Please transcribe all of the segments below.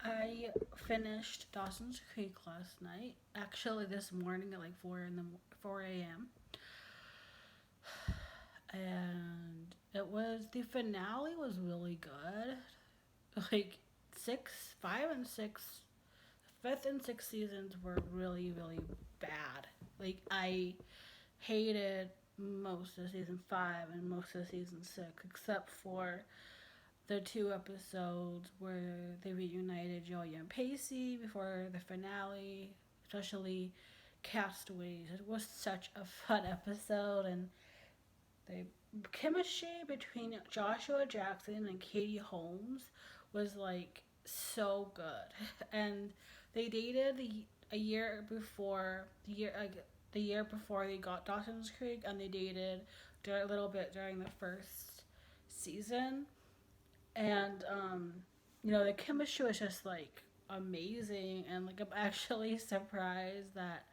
I finished Dawson's Creek last night. Actually, this morning at like 4 a.m. And the finale was really good. Like six, five, and six, fifth and sixth seasons were really, really bad. Like I hated most of season five and most of season six, except for the two episodes where they reunited Joey and Pacey before the finale, especially Castaways. It was such a fun episode, and the chemistry between Joshua Jackson and Katie Holmes was like so good. And they dated a year before the year before they got Dawson's Creek, and they dated a little bit during the first season. And the chemistry was just like amazing, and like I'm actually surprised that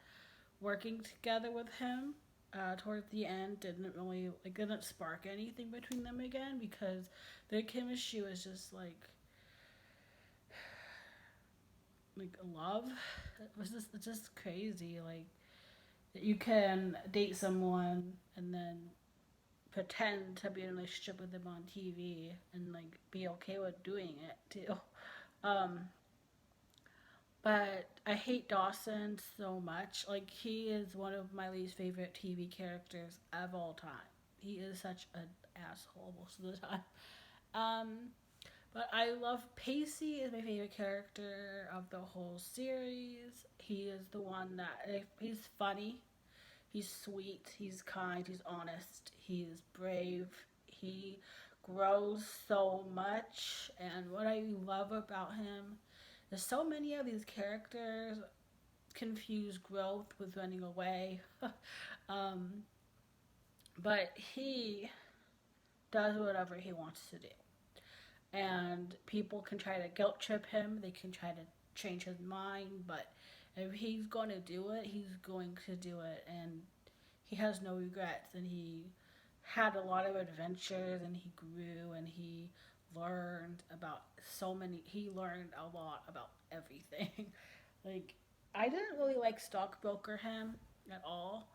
working together with him towards the end didn't spark anything between them again, because their chemistry was just like love. It's just crazy, like that you can date someone and then pretend to be in a relationship with them on TV and like be okay with doing it too. Um, but I hate Dawson so much. Like he is one of my least favorite TV characters of all time. He is such an asshole most of the time. Um, but I love Pacey is my favorite character of the whole series. He is the one that he's funny. He's sweet, he's kind, he's honest, he's brave, he grows so much. And what I love about him is so many of these characters confuse growth with running away. um, but he does whatever he wants to do. And people can try to guilt trip him, they can try to change his mind, but if he's going to do it, he's going to do it. And he has no regrets, and he had a lot of adventures, and he grew, and he learned a lot about everything. Like I didn't really like stockbroker him at all,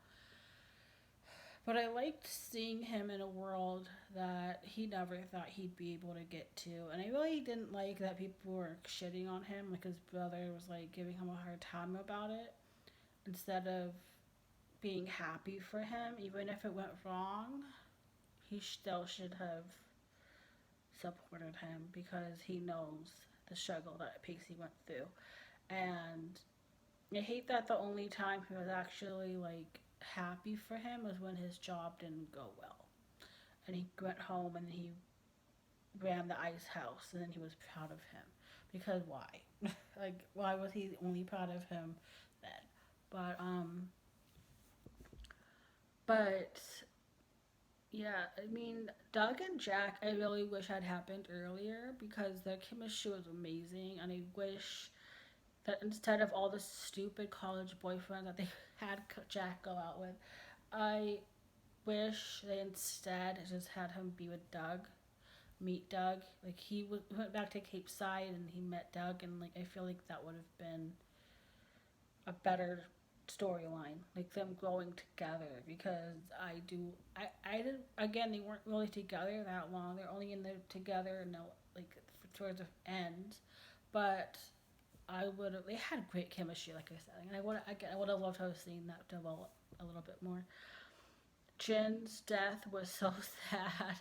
but I liked seeing him in a world that he never thought he'd be able to get to. And I really didn't like that people were shitting on him, like his brother was like giving him a hard time about it, instead of being happy for him. Even if it went wrong, he still should have supported him, because he knows the struggle that Pacey went through. And I hate that the only time he was actually like happy for him was when his job didn't go well. And he went home and he ran the ice house, and then he was proud of him. Because why? Like why was he only proud of him then? But but yeah, I mean, Doug and Jack, I really wish had happened earlier, because their chemistry was amazing, and I wish that instead of all the stupid college boyfriend that they had Jack go out with, I wish they instead just had him be with Doug, meet Doug. Like went back to Cape Side and he met Doug, and like I feel like that would have been a better storyline, like them growing together, because I did again, they weren't really together that long. They're only in there together and like towards the end. But I would have they had great chemistry, like I said, and I would have loved to have seen that develop a little bit more. Jin's death was so sad.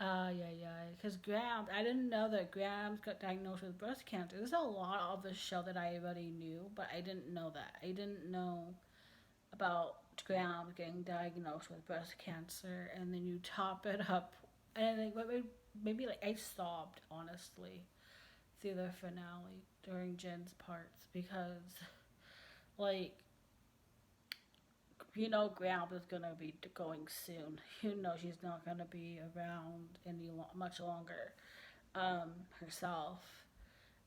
Yeah, yeah. Because I didn't know that Grams got diagnosed with breast cancer. There's a lot of the show that I already knew, but I didn't know that. I didn't know about Grams getting diagnosed with breast cancer, and then you top it up, and like maybe like I sobbed honestly through the finale during Jen's parts, because like Graham is gonna be going soon. She's not gonna be around much longer herself,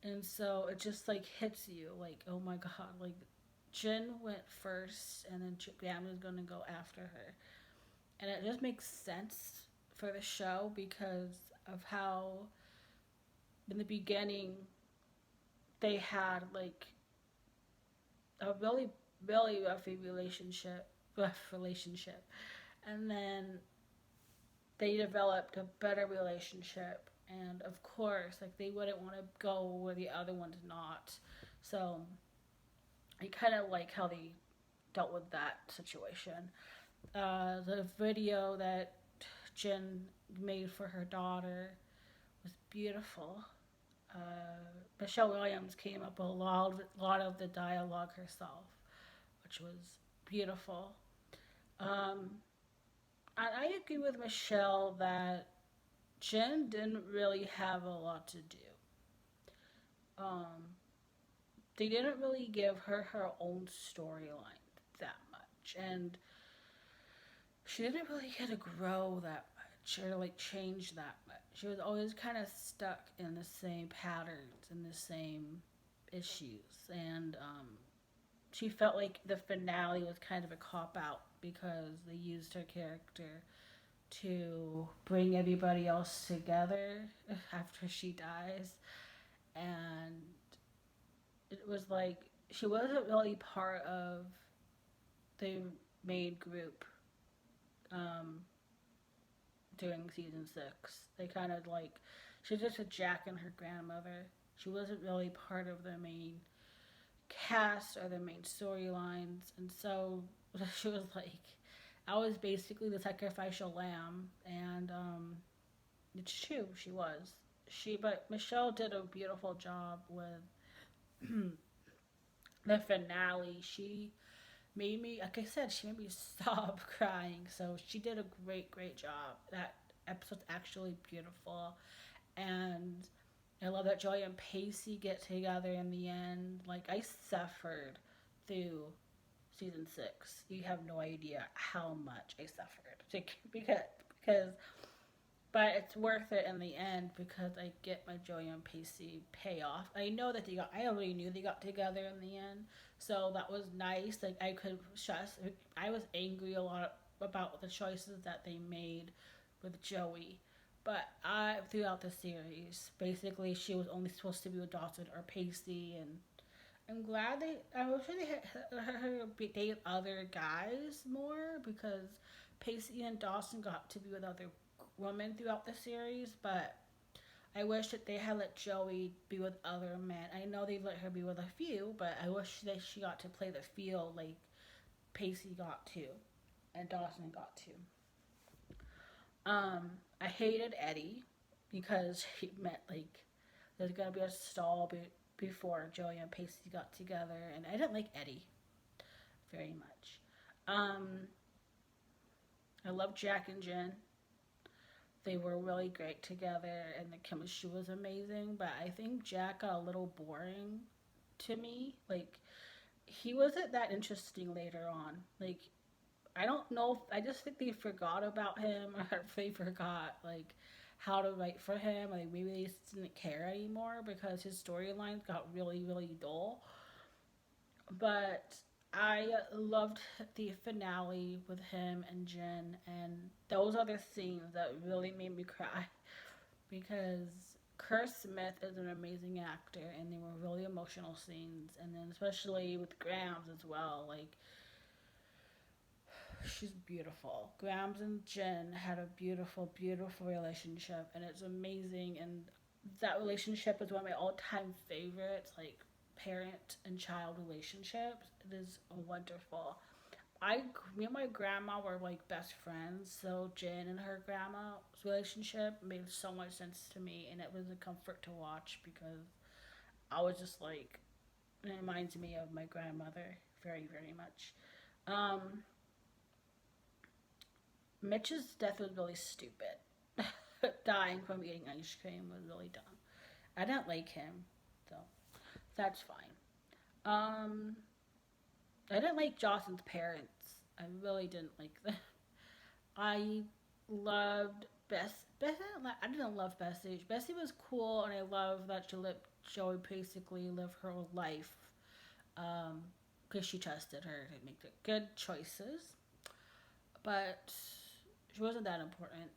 and so it just like hits you like, oh my god, like Jen went first, and then Graham is gonna go after her, and it just makes sense for the show because of how in the beginning they had like a really really rough relationship, and then they developed a better relationship. And of course, like they wouldn't want to go where the other one's not. So I kind of like how they dealt with that situation. The video that Jen made for her daughter was beautiful. Michelle Williams came up with lot of the dialogue herself, which was beautiful. Um, I agree with Michelle that Jen didn't really have a lot to do. Um, they didn't really give her her own storyline that much, and she didn't really get to grow that much or like change that much. She was always kind of stuck in the same patterns and the same issues, and she felt like the finale was kind of a cop out because they used her character to bring everybody else together after she dies, and it was like she wasn't really part of the main group um, during season 6. They kind of like she was just with Jack and her grandmother. She wasn't really part of the main cast or the main storylines, and so she was like, I was basically the sacrificial lamb, and it's true, she was. But Michelle did a beautiful job with the finale. She made me, like I said, she made me stop crying. So she did a great job. That episode's actually beautiful, and I love that Joy and Pacey get together in the end. Like I suffered through season 6. You have no idea how much I suffered because but it's worth it in the end because I get my Joey and Pacey payoff. I know that I already knew they got together in the end, so that was nice. Like I could trust. I was angry a lot about the choices that they made with Joey, but I throughout the series, basically she was only supposed to be with Dawson or Pacey, and I'm glad they. I wish they had her date other guys more because Pacey and Dawson got to be with other women throughout the series, but I wish that they had let Joey be with other men. I know they let her be with a few, but I wish that she got to play the field like Pacey got to, and Dawson got to. I hated Eddie because he meant like there's gonna be a stall before Joey and Pacey got together, and I didn't like Eddie very much. Um, I love Jack and Jen. They were really great together, and the chemistry was amazing. But I think Jack got a little boring to me. Like he wasn't that interesting later on. Like I don't know. I just think they forgot about him, or they forgot like how to write for him. Like maybe they just didn't care anymore because his storylines got really dull. But I loved the finale with him and Jen, and those are the scenes that really made me cry because Kerr Smith is an amazing actor, and they were really emotional scenes, and then especially with Grams as well. Like she's beautiful. Grams and Jen had a beautiful relationship, and it's amazing. And that relationship is one of my all-time favorites. Like parent and child relationships. It is wonderful. Me and my grandma were like best friends, so Jen and her grandma's relationship made so much sense to me, and it was a comfort to watch because I was just like, it reminds me of my grandmother very much. Um, Mitch's death was really stupid. Dying from eating ice cream was really dumb. I didn't like him, so that's fine. Um, I didn't like Dawson's parents. I really didn't like them. I loved Bess. I didn't love Bessie. Bessie was cool, and I love that she let Joey basically live her life because she trusted her to make the good choices. But she wasn't that important.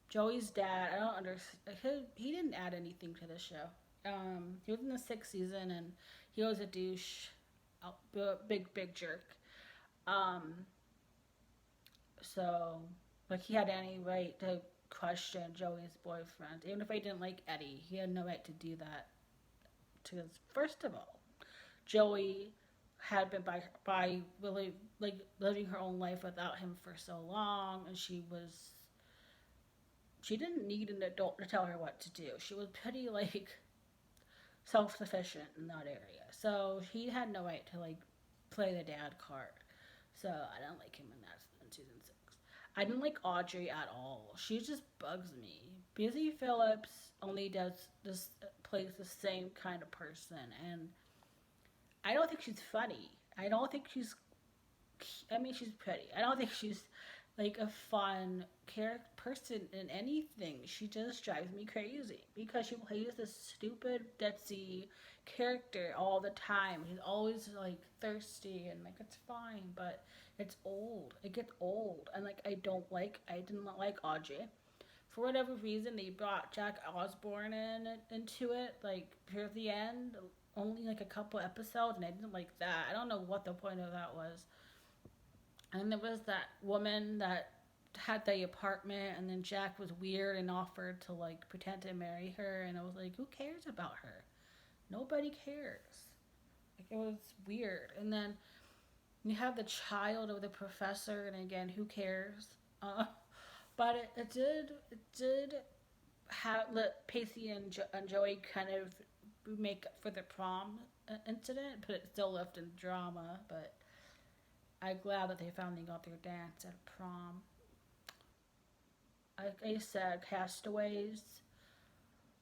Joey's dad, I don't understand. He didn't add anything to the show. He was in the sixth season, and he was a douche, big jerk. Um, so like he had any right to question Joey's boyfriend, even if I didn't like Eddie. He had no right to do that. Because first of all, Joey had been by really like living her own life without him for so long, and she didn't need an adult to tell her what to do. She was pretty like self sufficient in that area, so he had no right to like play the dad card. So I don't like him in that in season six. I didn't like Audrey at all. She just bugs me. Busy Phillips only does this plays the same kind of person, and I don't think she's funny. I don't think she's. I mean, she's pretty. I don't think she's like a fun character person in anything. She just drives me crazy because she plays this stupid, ditzy character all the time. She's always like thirsty and like it's fine, but it's old. It gets old, and like I didn't like Audrey. For whatever reason, they brought Jack Osborne into it, like near the end, only like a couple episodes, and I didn't like that. I don't know what the point of that was. And there was that woman that had the apartment, and then Jack was weird and offered to like pretend to marry her, and I was like, who cares about her? Nobody cares. Like it was weird. And then you have the child of the professor, and again, who cares? But it did have let Pacey and Joey kind of make up for the prom incident, but it still left in drama. But I'm glad that they finally got their dance at prom. Like I said, Castaways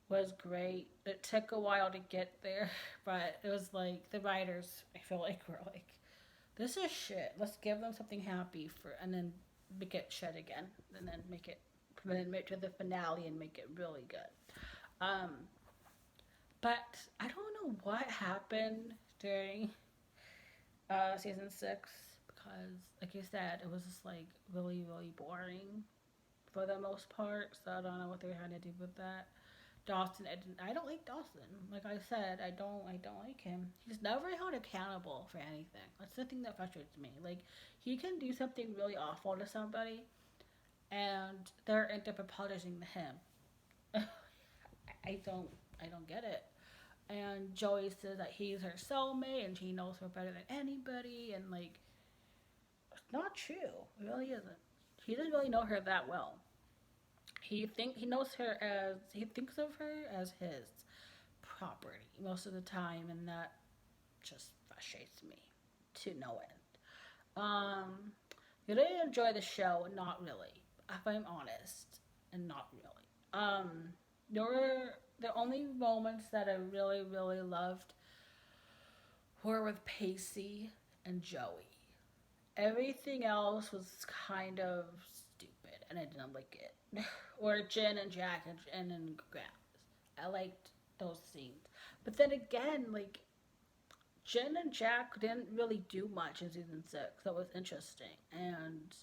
was great. It took a while to get there, but it was like the writers, I feel like, were like, this is shit. Let's give them something happy for, and then make it shit again, and then make it to the finale and make it really good. Um, but I don't know what happened during season six because, like you said, it was just like really boring for the most part. So I don't know what they were trying to do with that. Dawson, I don't like Dawson. Like I said, I don't like him. He's never held accountable for anything. That's the thing that frustrates me. Like he can do something really awful to somebody, and they're end up apologizing to him. I don't I don't get it. And Joey says that he's her soulmate and she knows her better than anybody, and like it's not true. It really isn't. He doesn't really know her that well. He knows her as he thinks of her as his property most of the time, and that just frustrates me to no end. Did I enjoy the show? Not really, if I'm honest, and not really. There were the only moments that I really loved were with Pacey and Joey. Everything else was kind of stupid, and I didn't like it. Or Jen and Jack and Grams. I liked those scenes, but then again, like Jen and Jack didn't really do much in season six. That was interesting, and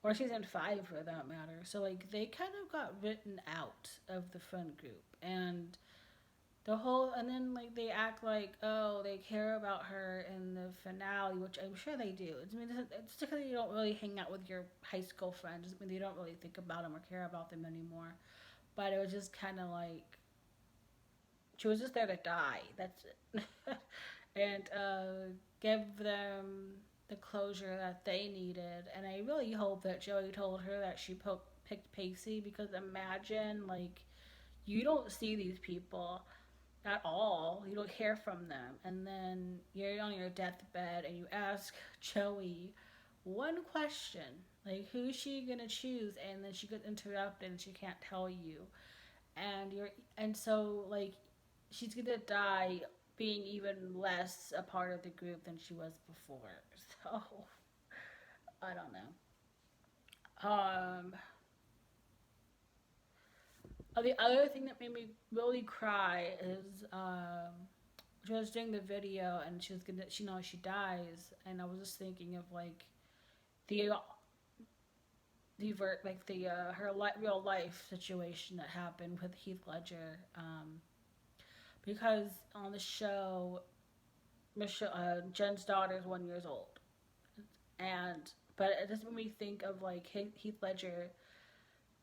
or season five for that matter. So like they kind of got written out of the friend group, and the whole and then like they act like oh they care about her in the finale, which I'm sure they do. I mean it's because you don't really hang out with your high school friends. I mean you don't really think about them or care about them anymore. But it was just kind of like she was just there to die. That's it. And give them the closure that they needed. And I really hope that Joey told her that she picked Pacey because imagine like you don't see these people at all. You don't hear from them, and then you're on your deathbed and you ask Joey one question, like who's she gonna choose, and then she gets interrupted and she can't tell you, and so like she's gonna die being even less a part of the group than she was before. So I don't know. The other thing that made me really cry is she was doing the video and she knows she dies, and I was just thinking of like the her real life situation that happened with Heath Ledger, because on the show, Michelle, Jen's daughter is 1 year old, and but it just made me think of like Heath Ledger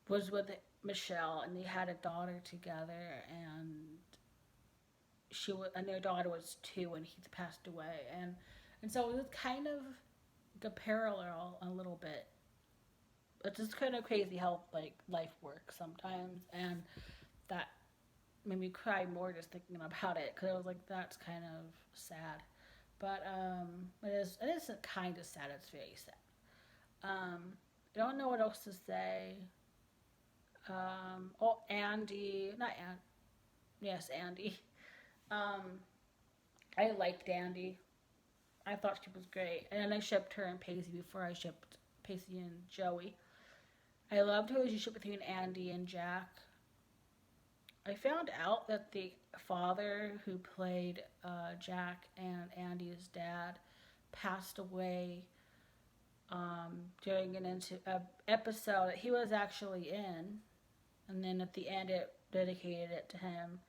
was with Michelle and they had a daughter together, and and their daughter was 2 when he passed away, and so it was kind of a parallel a little bit. It's just kind of crazy how like life works sometimes, and that made me cry more just thinking about it because I was like, that's kind of sad. But it is kind of sad. It's very sad. I don't know what else to say. Oh, Andy, not Andy. Yes, Andy. Um, I liked Andy. I thought she was great, and then I shipped her and Pacey before I shipped Pacey and Joey. I loved her relationship between Andy and Jack. I found out that the father who played Jack and Andy's dad passed away during an episode that he was actually in, and then at the end it dedicated it to him.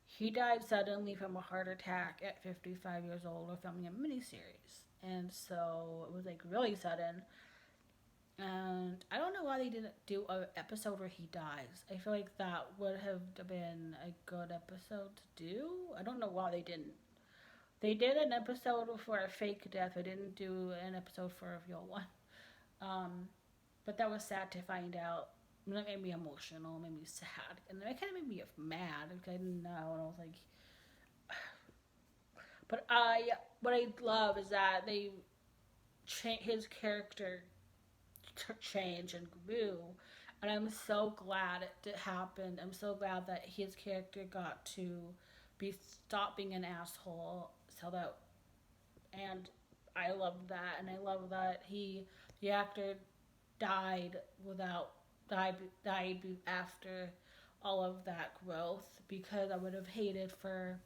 He died suddenly from a heart attack at 55 years old while filming a miniseries, and so it was like really sudden. And I don't know why they didn't do an episode where he dies. I feel like that would have been a good episode to do. I don't know why they didn't. They did an episode for a fake death. They didn't do an episode for a real one. Um, but that was sad to find out. That made me emotional, made me sad, and then it kind of made me mad because I didn't know, and I was like, but what I love is that they his character change and grew, and I'm so glad it happened. I'm so glad that his character got to be stop being an asshole, so that and I love that, and I love that the actor died without died after all of that growth, because I would have hated for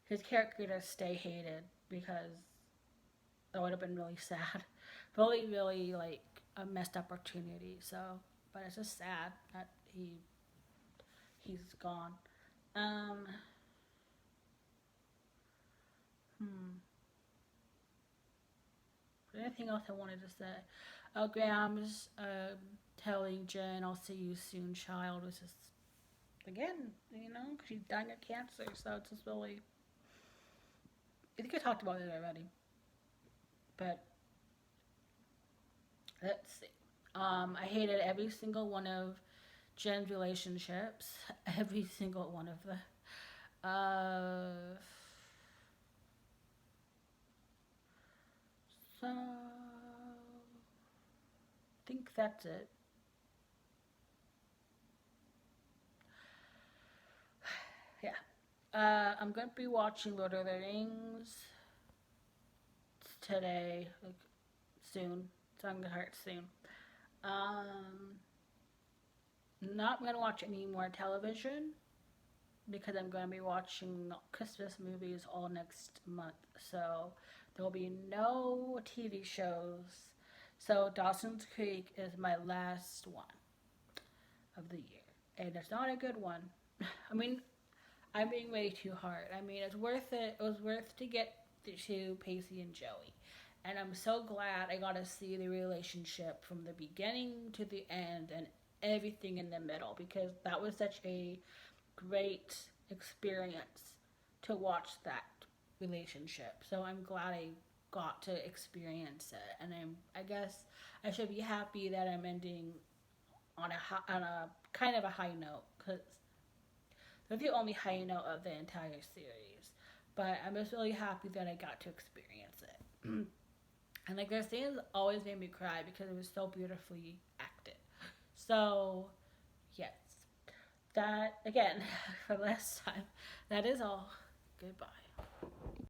his character to stay hated, because that would have been really sad, really really like a messed opportunity. So, but it's just sad that he's gone. Um, hmm. Anything else I wanted to say? Graham's telling Jen, "I'll see you soon, child," was just again, because she's dying of cancer. So it's just really. I think I talked about it already, but let's see. I hated every single one of Jen's relationships, every single one of them. So I think that's it. Yeah. I'm gonna be watching Lord of the Rings today, like soon. So I'm gonna start soon. Um, Not gonna watch any more television because I'm gonna be watching Christmas movies all next month. So there will be no TV shows. So Dawson's Creek is my last one of the year, and it's not a good one. I mean, I'm being way too hard. I mean, it's worth it. It was worth to get to Pacey and Joey. And I'm so glad I got to see the relationship from the beginning to the end and everything in the middle, because that was such a great experience to watch that relationship. So I'm glad I got to experience it, and I guess I should be happy that I'm ending on a kind of a high note, because they're the only high note of the entire series. But I'm just really happy that I got to experience it. And like their scenes always made me cry because it was so beautifully acted. So, yes. That, again, for last time, that is all. Goodbye.